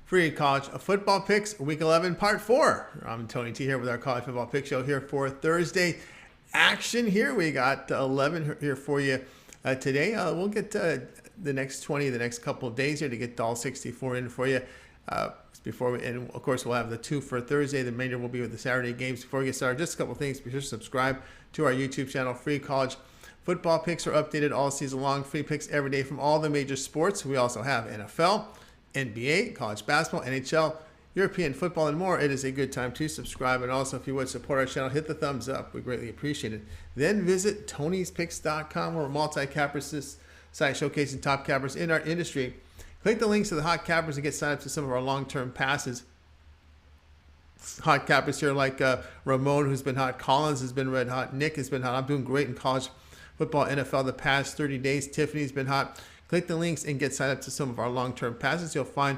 Free college football picks, week 11, part 4. I'm Tony T here with our college football pick show here for Thursday action here. We got 11 here for you today. We'll get the next 20 the next couple of days here to get all 64 in for you. And of course, we'll have the 2 for Thursday. The remainder will be with the Saturday games. Before we get started, just a couple of things. Be sure to subscribe to our YouTube channel. Free college football picks are updated all season long. Free picks every day from all the major sports. We also have NFL, NBA, college basketball, NHL, European football, and more. It is a good time to subscribe. And also, if you would support our channel, hit the thumbs up. We greatly appreciate it. Then visit Tony'sPicks.com, where we're multi-capper site showcasing top cappers in our industry. Click the links to the hot cappers and get signed up to some of our long-term passes. Hot cappers here like Ramon, who's been hot. Collins has been red hot. Nick has been hot. I'm doing great in college football, NFL the past 30 days. Tiffany's been hot. Click the links and get signed up to some of our long-term passes. You'll find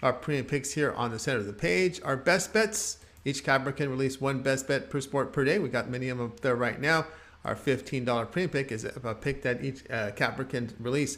our premium picks here on the center of the page. Our best bets. Each capper can release one best bet per sport per day. We got many of them up there right now. Our $15 premium pick is a pick that each capper can release,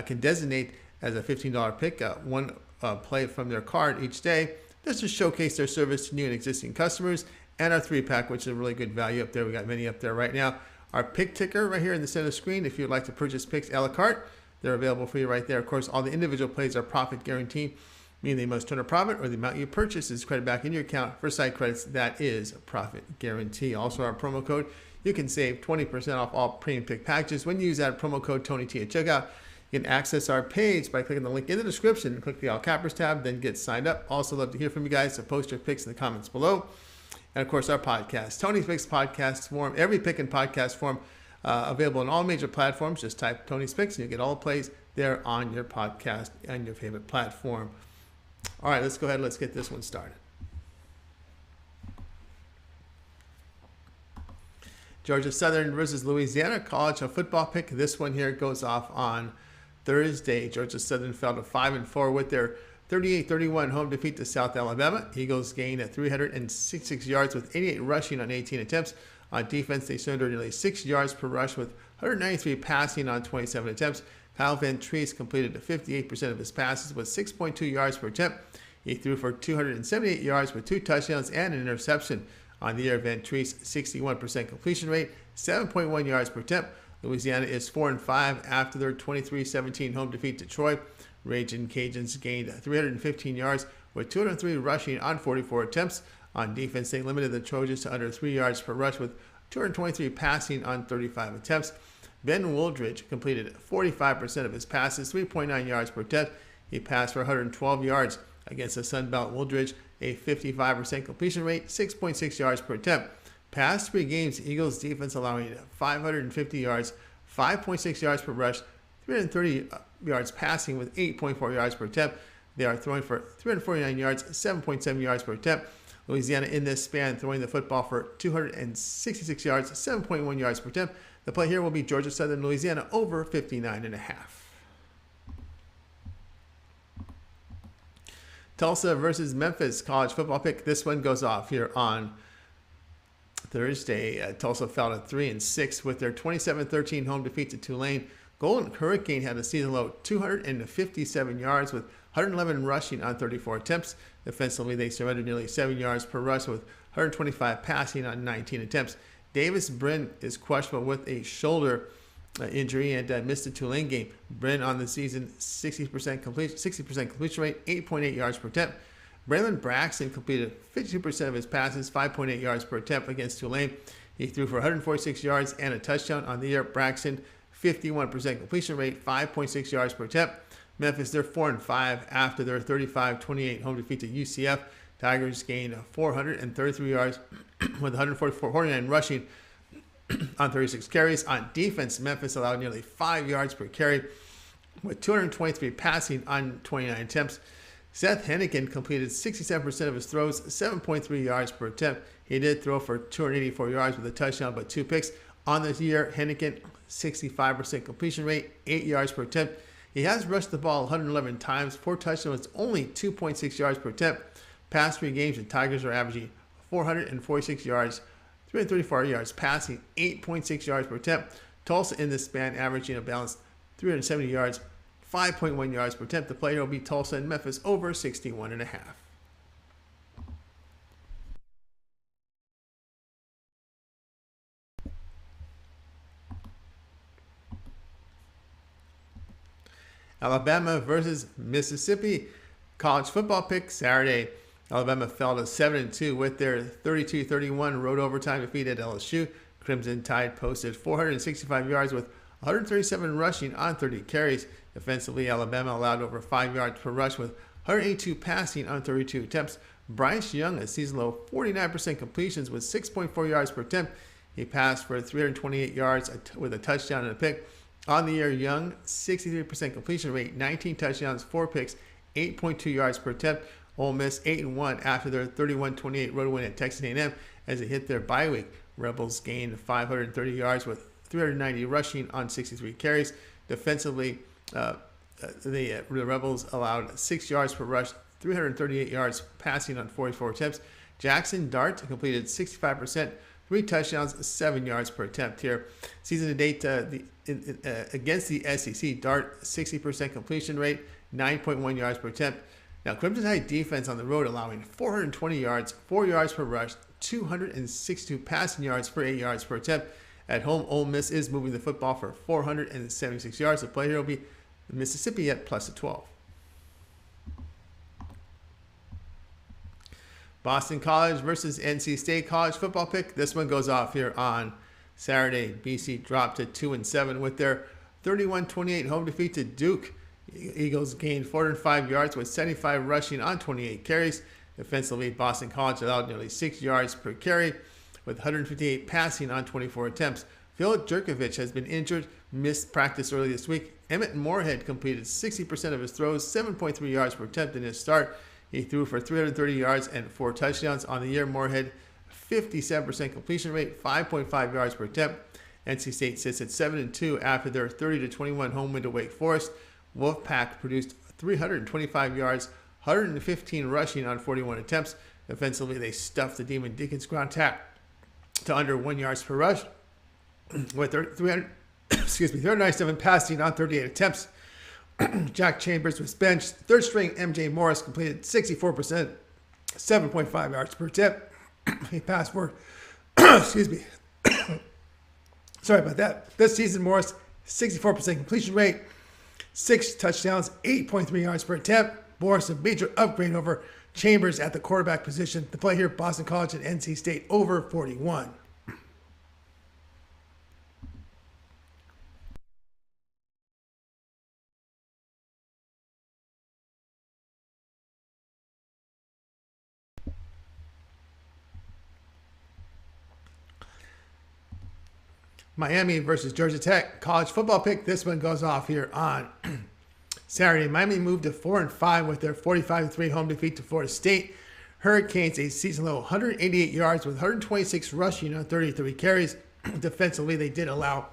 can designate as a $15 pick, one play from their card each day. This to showcase their service to new and existing customers. And our 3-pack, which is a really good value up there. We got many up there right now. Our pick ticker right here in the center of the screen. If you'd like to purchase picks a la carte, they're available for you right there. Of course, all the individual plays are profit guaranteed, meaning they must turn a profit or the amount you purchase is credited back in your account for site credits. That is a profit guarantee. Also, our promo code, you can save 20% off all premium pick packages when you use that promo code TonyT at checkout. You can access our page by clicking the link in the description and click the All Cappers tab, then get signed up. Also, love to hear from you guys, so post your picks in the comments below. And of course, our podcast, Tony's Picks podcast form, every pick in podcast form, available on all major platforms. Just type Tony's Picks and you'll get all the plays there on your podcast and your favorite platform. All right, let's go ahead and let's get this one started. Georgia Southern versus Louisiana college football pick. This one here goes off on Thursday. Georgia Southern fell to 5-4 with their 38-31 home defeat to South Alabama. Eagles gained 366 yards with 88 rushing on 18 attempts. On defense, they surrendered nearly 6 yards per rush with 193 passing on 27 attempts. Kyle Van Treese completed 58% of his passes with 6.2 yards per attempt. He threw for 278 yards with 2 touchdowns and an interception. On the year, Van Treese 61% completion rate, 7.1 yards per attempt. Louisiana is 4-5 after their 23-17 home defeat to Troy. Ragin' Cajuns gained 315 yards with 203 rushing on 44 attempts. On defense, they limited the Trojans to under 3 yards per rush with 223 passing on 35 attempts. Ben Wooldridge completed 45% of his passes, 3.9 yards per attempt. He passed for 112 yards against the Sun Belt. Wooldridge, a 55% completion rate, 6.6 yards per attempt. Past 3 games, Eagles defense allowing 550 yards, 5.6 yards per rush, 330 yards passing with 8.4 yards per attempt. They are throwing for 349 yards, 7.7 yards per attempt. Louisiana in this span throwing the football for 266 yards, 7.1 yards per attempt. The play here will be Georgia Southern Louisiana over 59.5. Tulsa versus Memphis college football pick. This one goes off here on Thursday. Tulsa fell to 3-6 with their 27-13 home defeat to Tulane. Golden Hurricane had a season low 257 yards with 111 rushing on 34 attempts. Defensively, they surrendered nearly 7 yards per rush with 125 passing on 19 attempts. Davis Brin is questionable with a shoulder injury and missed the Tulane game. Brin on the season 60% completion rate, 8.8 yards per attempt. Braylon Braxton completed 52% of his passes, 5.8 yards per attempt against Tulane. He threw for 146 yards and a touchdown on the year. Braxton, 51% completion rate, 5.6 yards per attempt. Memphis, they're 4-5 after their 35-28 home defeat to UCF. Tigers gained 433 yards with 149 rushing on 36 carries. On defense, Memphis allowed nearly 5 yards per carry with 223 passing on 29 attempts. Seth Hennigan completed 67% of his throws, 7.3 yards per attempt. He did throw for 284 yards with a touchdown, but 2 picks. On the year, Hennigan, 65% completion rate, 8 yards per attempt. He has rushed the ball 111 times, 4 touchdowns, only 2.6 yards per attempt. Past 3 games, the Tigers are averaging 446 yards, 334 yards passing, 8.6 yards per attempt. Tulsa in this span averaging a balanced 370 yards, 5.1 yards per attempt. The play will be Tulsa and Memphis over 61.5. Alabama versus Mississippi. College football pick Saturday. Alabama fell to 7-2 with their 32-31 road overtime defeat at LSU. Crimson Tide posted 465 yards with 137 rushing on 30 carries. Defensively, Alabama allowed over 5 yards per rush with 182 passing on 32 attempts. Bryce Young, a season low 49% completions with 6.4 yards per attempt. He passed for 328 yards with a touchdown and a pick. On the year, Young, 63% completion rate, 19 touchdowns, 4 picks, 8.2 yards per attempt. Ole Miss 8-1 after their 31-28 road win at Texas A&M as they hit their bye week. Rebels gained 530 yards with 390 rushing on 63 carries. Defensively, the Rebels allowed 6 yards per rush, 338 yards passing on 44 attempts. Jackson Dart completed 65%, 3 touchdowns, 7 yards per attempt here. Season to date, against the SEC, Dart 60% completion rate, 9.1 yards per attempt. Now, Crimson Tide defense on the road allowing 420 yards, 4 yards per rush, 262 passing yards for 8 yards per attempt. At home, Ole Miss is moving the football for 476 yards. The play here will be Mississippi at +12. Boston College versus NC State College football pick. This one goes off here on Saturday. BC dropped to 2-7 with their 31-28 home defeat to Duke. Eagles gained 405 yards with 75 rushing on 28 carries. Defensively, Boston College allowed nearly 6 yards per carry with 158 passing on 24 attempts. Phil Jerkovich has been injured, missed practice early this week. Emmett Moorhead completed 60% of his throws, 7.3 yards per attempt in his start. He threw for 330 yards and 4 touchdowns. On the year, Moorhead, 57% completion rate, 5.5 yards per attempt. NC State sits at 7-2 after their 30-21 home win to Wake Forest. Wolfpack produced 325 yards, 115 rushing on 41 attempts. Defensively, they stuffed the Demon Deacons ground attack to under 1 yards per rush with their 397 passing on 38 attempts. Jack Chambers was benched. Third string MJ Morris completed 64%, 7.5 yards per attempt. He passed for, sorry about that. This season, Morris, 64% completion rate, 6 touchdowns, 8.3 yards per attempt. Morris, a major upgrade over Chambers at the quarterback position. The play here, Boston College and NC State over 41. Miami versus Georgia Tech college football pick. This one goes off here on Saturday. Miami moved to 4-5 with their 45-3 home defeat to Florida State. Hurricanes a season low 188 yards with 126 rushing on 33 carries. Defensively, they did allow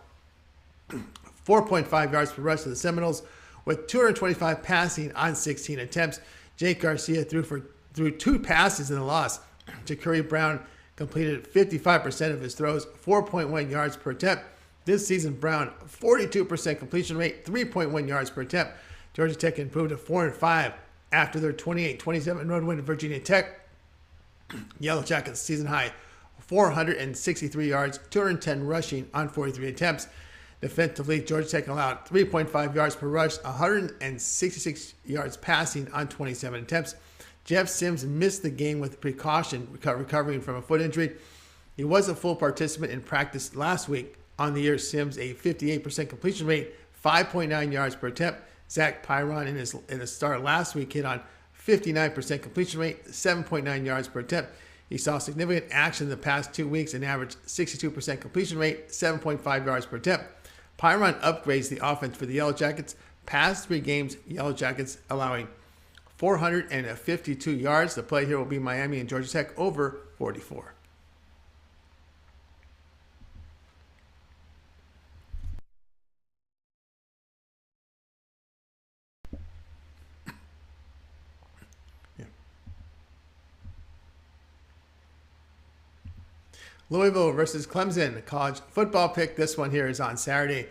4.5 yards per rush to the Seminoles with 225 passing on 16 attempts. Jake Garcia threw 2 passes in the loss. Ja'Cory Brown completed 55% of his throws, 4.1 yards per attempt. This season, Brown, 42% completion rate, 3.1 yards per attempt. Georgia Tech improved to 4-5 after their 28-27 road win at Virginia Tech. Yellow Jackets season high, 463 yards, 210 rushing on 43 attempts. Defensively, Georgia Tech allowed 3.5 yards per rush, 166 yards passing on 27 attempts. Jeff Sims missed the game with precaution, recovering from a foot injury. He was a full participant in practice last week. On the year, Sims a 58% completion rate, 5.9 yards per attempt. Zach Pyron in his start last week hit on 59% completion rate, 7.9 yards per attempt. He saw significant action in the past 2 weeks and averaged 62% completion rate, 7.5 yards per attempt. Pyron upgrades the offense for the Yellow Jackets. Past 3 games, Yellow Jackets allowing 452 yards. The play here will be Miami and Georgia Tech over 44. Louisville versus Clemson, college football pick. This one here is on Saturday.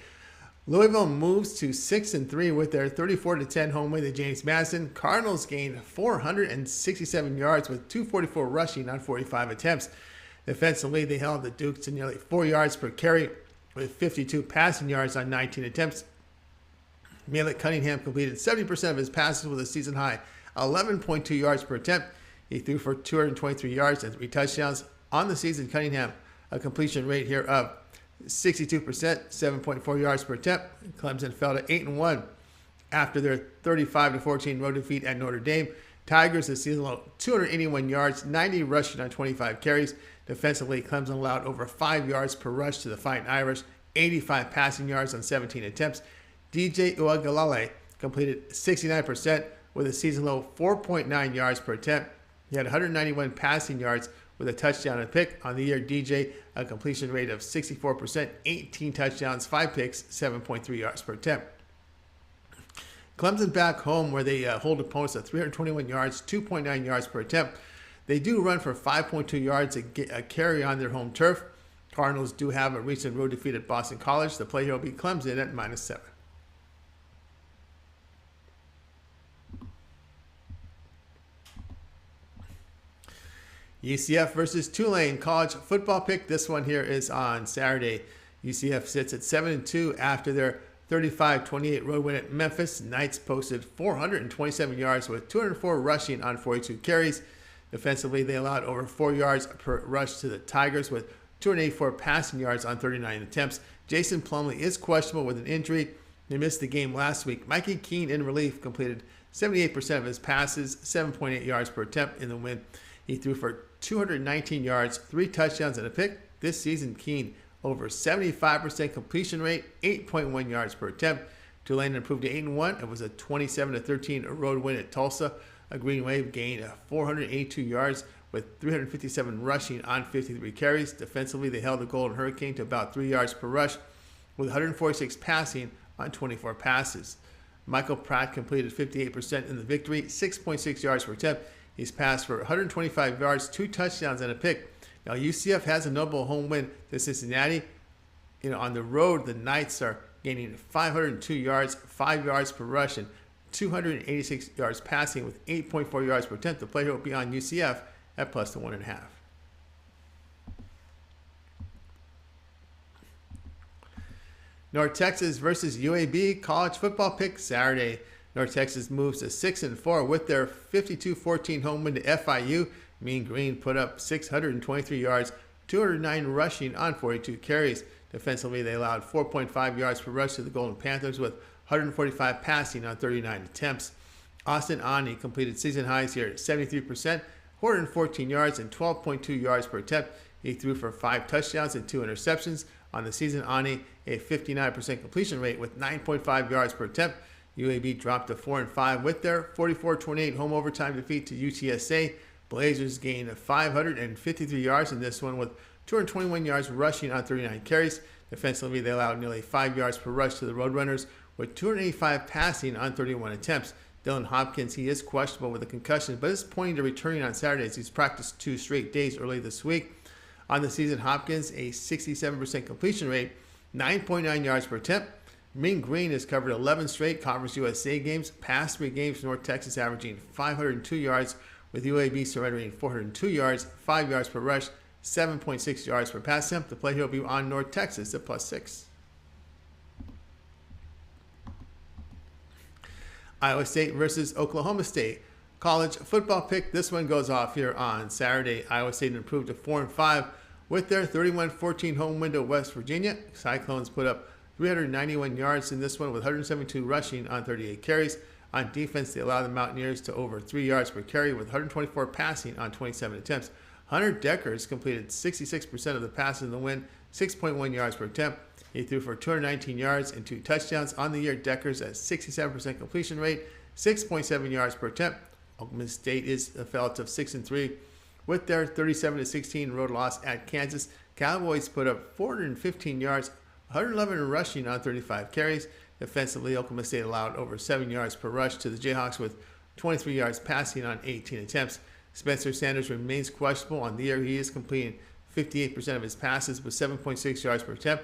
Louisville moves to 6-3 with their 34-10 home win at James Madison. Cardinals gained 467 yards with 244 rushing on 45 attempts. Defensively, they held the Dukes to nearly 4 yards per carry with 52 passing yards on 19 attempts. Malik Cunningham completed 70% of his passes with a season-high 11.2 yards per attempt. He threw for 223 yards and 3 touchdowns. On the season, Cunningham, a completion rate here of 62%, 7.4 yards per attempt. Clemson fell to 8-1 after their 35-14 road defeat at Notre Dame. Tigers, a season low, 281 yards, 90 rushing on 25 carries. Defensively, Clemson allowed over 5 yards per rush to the Fighting Irish, 85 passing yards on 17 attempts. DJ Uiagalelei completed 69% with a season low 4.9 yards per attempt. He had 191 passing yards with a touchdown and pick. On the year, DJ, a completion rate of 64%, 18 touchdowns, 5 picks, 7.3 yards per attempt. Clemson back home where they hold opponents at 321 yards, 2.9 yards per attempt. They do run for 5.2 yards a carry on their home turf. Cardinals do have a recent road defeat at Boston College. The play here will be Clemson at -7. UCF versus Tulane college football pick. This one here is on Saturday. UCF sits at 7-2 after their 35-28 road win at Memphis. Knights posted 427 yards with 204 rushing on 42 carries. Defensively, they allowed over 4 yards per rush to the Tigers with 284 passing yards on 39 attempts. Jason Plumlee is questionable with an injury. He missed the game last week. Mikey Keene in relief completed 78% of his passes, 7.8 yards per attempt in the win. He threw for 219 yards, 3 touchdowns, and a pick. This season, Keene over 75% completion rate, 8.1 yards per attempt. Tulane improved to 8-1. It was a 27-13 road win at Tulsa. A Green Wave gained 482 yards with 357 rushing on 53 carries. Defensively, they held the Golden Hurricane to about 3 yards per rush with 146 passing on 24 passes. Michael Pratt completed 58% in the victory, 6.6 yards per attempt. He's passed for 125 yards, 2 touchdowns, and a pick. Now, UCF has a notable home win to Cincinnati. On the road, the Knights are gaining 502 yards, 5 yards per rush, and 286 yards passing with 8.4 yards per attempt. The play here will be on UCF at +1.5. North Texas versus UAB college football pick Saturday. North Texas moves to 6-4 with their 52-14 home win to FIU. Mean Green put up 623 yards, 209 rushing on 42 carries. Defensively, they allowed 4.5 yards per rush to the Golden Panthers with 145 passing on 39 attempts. Austin Ani completed season highs here at 73%, 414 yards, and 12.2 yards per attempt. He threw for 5 touchdowns and 2 interceptions. On the season, Ani a 59% completion rate with 9.5 yards per attempt. UAB dropped to 4-5 with their 44-28 home overtime defeat to UTSA. Blazers gained 553 yards in this one with 221 yards rushing on 39 carries. Defensively, they allowed nearly 5 yards per rush to the Roadrunners with 285 passing on 31 attempts. Dylan Hopkins, he is questionable with a concussion, but is pointing to returning on Saturdays. He's practiced 2 straight days early this week. On the season, Hopkins, a 67% completion rate, 9.9 yards per attempt. Mean Green has covered 11 straight Conference USA games, past 3 games, North Texas averaging 502 yards, with UAB surrendering 402 yards, 5 yards per rush, 7.6 yards per pass attempt. The play here will be on North Texas at +6. Iowa State versus Oklahoma State college football pick. This one goes off here on Saturday. Iowa State improved to 4-5 with their 31-14 home win to West Virginia. Cyclones put up 391 yards in this one with 172 rushing on 38 carries. On defense, they allowed the Mountaineers to over 3 yards per carry with 124 passing on 27 attempts. Hunter Deckers completed 66% of the passes in the win, 6.1 yards per attempt. He threw for 219 yards and 2 touchdowns. On the year, Deckers at 67% completion rate, 6.7 yards per attempt. Oklahoma State is a fell to 6-3 with their 37-16 road loss at Kansas. Cowboys put up 415 yards, 111 rushing on 35 carries. Defensively, Oklahoma State allowed over 7 yards per rush to the Jayhawks with 23 yards passing on 18 attempts. Spencer Sanders remains questionable. On the year, he is completing 58% of his passes with 7.6 yards per attempt.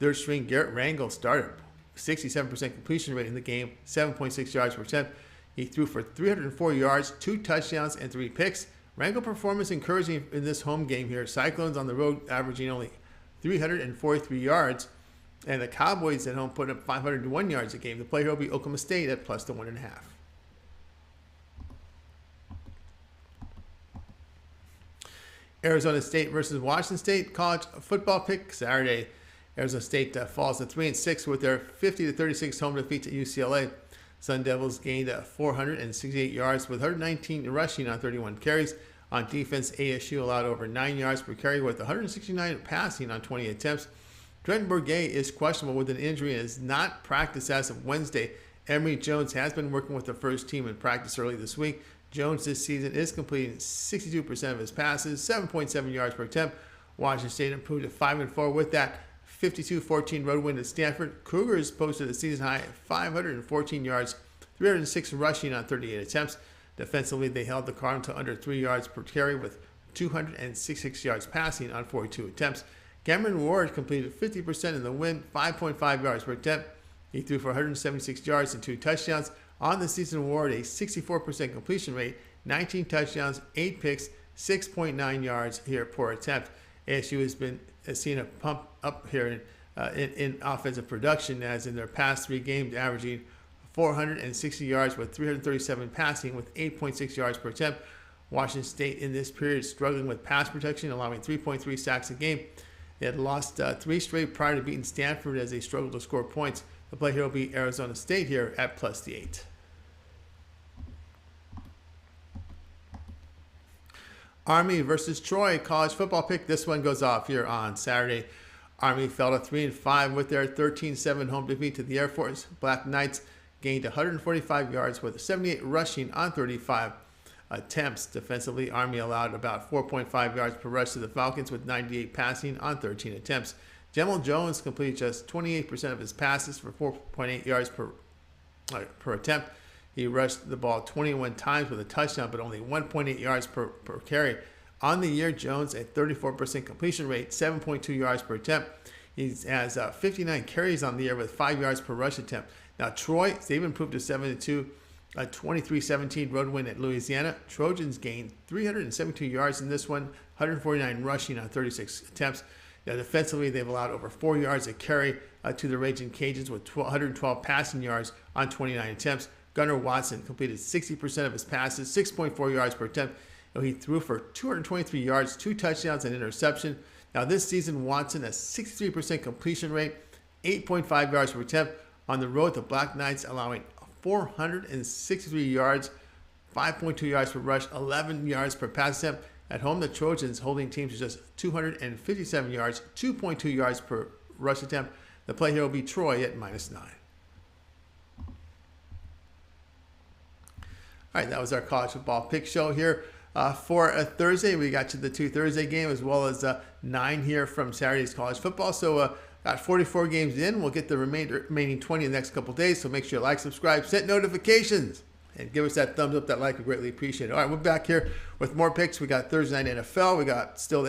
Third string Garrett Rangel started. 67% completion rate in the game, 7.6 yards per attempt. He threw for 304 yards, 2 touchdowns, and 3 picks. Rango performance encouraging in this home game here. Cyclones on the road averaging only 343 yards, and the Cowboys at home put up 501 yards a game. The play here will be Oklahoma State at plus the 1.5. Arizona State versus Washington State college football pick Saturday. Arizona State falls to 3-6 with their 50-36 home defeat to UCLA. Sun Devils gained 468 yards with 119 rushing on 31 carries. On defense, ASU allowed over 9 yards per carry with 169 passing on 20 attempts. Trenton Bourguet is questionable with an injury and is not practiced as of Wednesday. Emory Jones has been working with the first team in practice early this week. Jones this season is completing 62% of his passes, 7.7 yards per attempt. Washington State improved to 5-4 with that 52-14 road win at Stanford. Cougars posted a season high 514 yards, 306 rushing on 38 attempts. Defensively, they held the Cardinals to under 3 yards per carry with 266 yards passing on 42 attempts. Cameron Ward completed 50% in the win, 5.5 yards per attempt. He threw for 176 yards and 2 touchdowns. On the season, Ward a 64% completion rate, 19 touchdowns, 8 picks, 6.9 yards here per attempt. ASU has seen a pump up here in offensive production, as in their past 3 games averaging 460 yards with 337 passing with 8.6 yards per attempt. Washington State in this period struggling with pass protection, allowing 3.3 sacks a game. They had lost 3 straight prior to beating Stanford as they struggled to score points. The play here will be Arizona State here at plus the 8. Army versus Troy college football pick. This one goes off here on Saturday. Army fell to 3-5 with their 13-7 home defeat to the Air Force. Black Knights gained 145 yards with 78 rushing on 35 attempts. Defensively, Army allowed about 4.5 yards per rush to the Falcons with 98 passing on 13 attempts. Jamal Jones completed just 28% of his passes for 4.8 yards per attempt. He rushed the ball 21 times with a touchdown, but only 1.8 yards per carry. On the year, Jones a 34% completion rate, 7.2 yards per attempt. He has 59 carries on the year with 5 yards per rush attempt. Now, Troy, they've improved to 7-2, a 23-17 road win at Louisiana. Trojans gained 372 yards in this one, 149 rushing on 36 attempts. Now, defensively, they've allowed over 4 yards a carry to the Raging Cajuns with 112 passing yards on 29 attempts. Gunnar Watson completed 60% of his passes, 6.4 yards per attempt. He threw for 223 yards, 2 touchdowns, and interception. Now, this season, Watson has 63% completion rate, 8.5 yards per attempt. On the road, the Black Knights allowing 463 yards, 5.2 yards per rush, 11 yards per pass attempt. At home, the Trojans holding teams to just 257 yards, 2.2 yards per rush attempt. The play here will be Troy at -9. All right, that was our college football pick show here. For a Thursday, we got to the 2 Thursday game as well as 9 here from Saturday's college football. So got 44 games in. We'll get the remaining 20 in the next couple days. So make sure you like, subscribe, set notifications, and give us that thumbs up, that like. We greatly appreciate it. All right, we're back here with more picks. We got Thursday night NFL. We got still